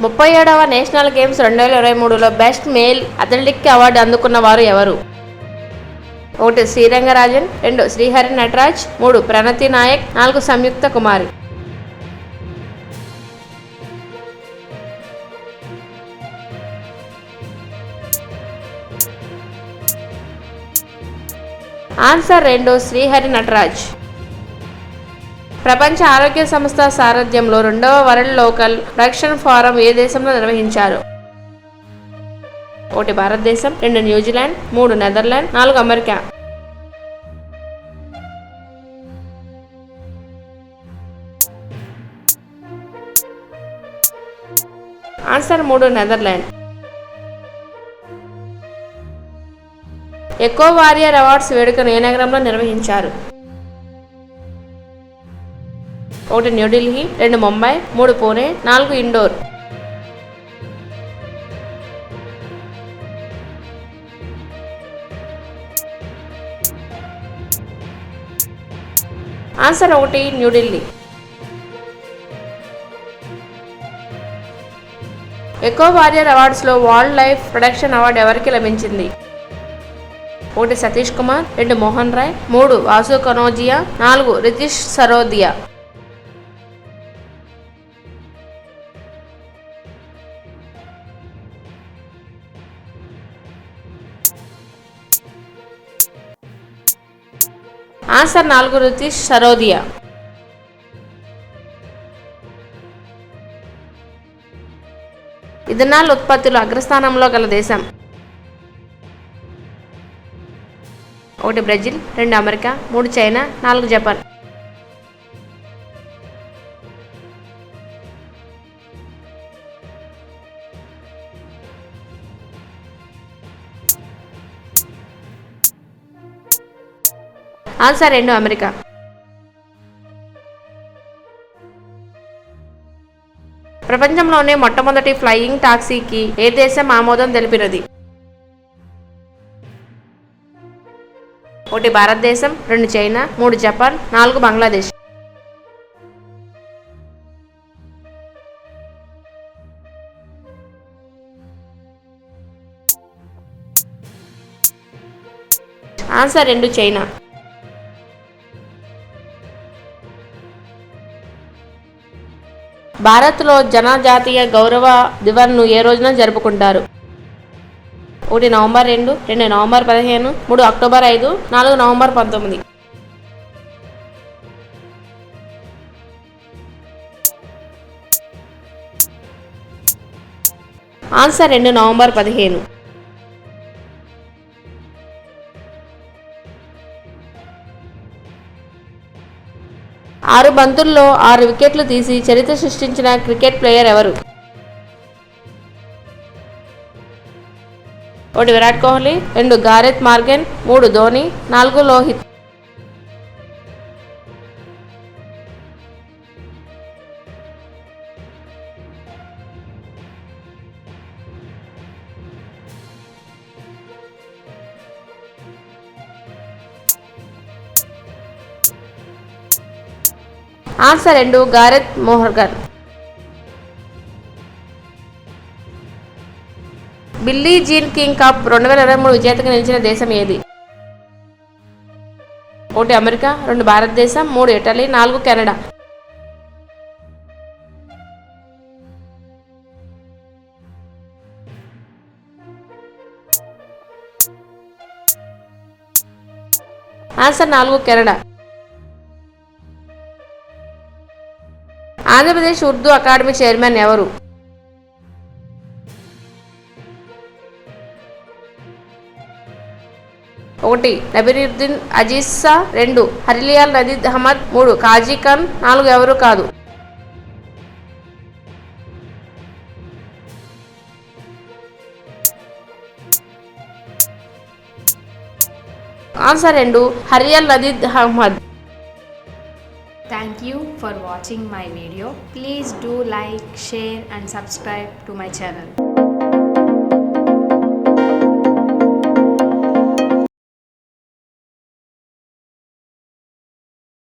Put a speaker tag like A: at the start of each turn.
A: 37వ national games 2023లో best male athletic award అందుకున్న వారు ఎవరు? 1 శ్రీరంగరాజన్, 2 శ్రీహరి నటరాజ్, 3 ప్రణతి నాయక్, 4 సంయుక్త కుమారి. ఆన్సర్ 2 శ్రీహరి నటరాజ్. ప్రపంచ ఆరోగ్య సంస్థ సారథ్యంలో 2వ వరల్డ్ లోకల్ ప్రొడక్షన్ ఫోరం ఏ దేశంలో నిర్వహించారు? 1 భారతదేశం, 2 New Zealand, 3 Netherland, 4 America. Answer 3 Netherland. Eco warrior awards వేడుకను ఏ నగరంలో నిర్వహించారు? 1 New Delhi, 2 Mumbai, 3 Pune, 4 Indore. Answer 1 New Delhi. Eco warrior అవార్డ్స్లో wild life protection award ఎవరికి లభించింది? 1 సతీష్ కుమార్, 2 మోహన్ రాయ్, 3 వాసు కనోజియా, 4 రితీష్ సరోదియా. ఆన్సర్ 4 రితీష్ సరోదియా. ఇథనాల్ ఉత్పత్తిలో అగ్రస్థానంలో గల దేశం? 1 Brazil, 2 America, 3 China, 4 Japan. Answer 2 America. ప్రపంచంలోనే మొట్టమొదటి ఫ్లయింగ్ టాక్సీకి ఏ దేశం ఆమోదం తెలిపినది? 1 భారతదేశం, 2 China, 3 Japan, 4 Bangladesh. Answer 2 China. భారత్లో జనజాతీయ గౌరవ దివన్ను ఏ రోజున జరుపుకుంటారు? 1 November 2, 2 November 15, 3 October 5, 4 November 19. Answer 2 November 15. ఆరు బంతుల్లో 6 వికెట్లు తీసి చరిత్ర సృష్టించిన క్రికెట్ ప్లేయర్ ఎవరు? 1 Virat Kohli, 2 Gareth Morgan, 3 Dhoni, 4 Lohit. Answer 2 Gareth Morgan. Billie Jean King Cup 2023 విజేతగా నిలిచిన దేశం ఏది? 1 అమెరికా, 2 భారతదేశం, 3 Italy, 4 Canada. Answer 4 Canada. Andhra Pradesh Urdu academy chairman ఎవరు? 1 నబీరుద్దీన్ అజీజ్ షా, 2 హరిలియాల్ నదీద్ అహ్మద్, 3 కాజీ ఖాన్, 4 ఎవరు కాదు. Answer 2 Hariyal Nadeed Ahmed.
B: Thank you for watching my video. Please do like, share and subscribe to my channel.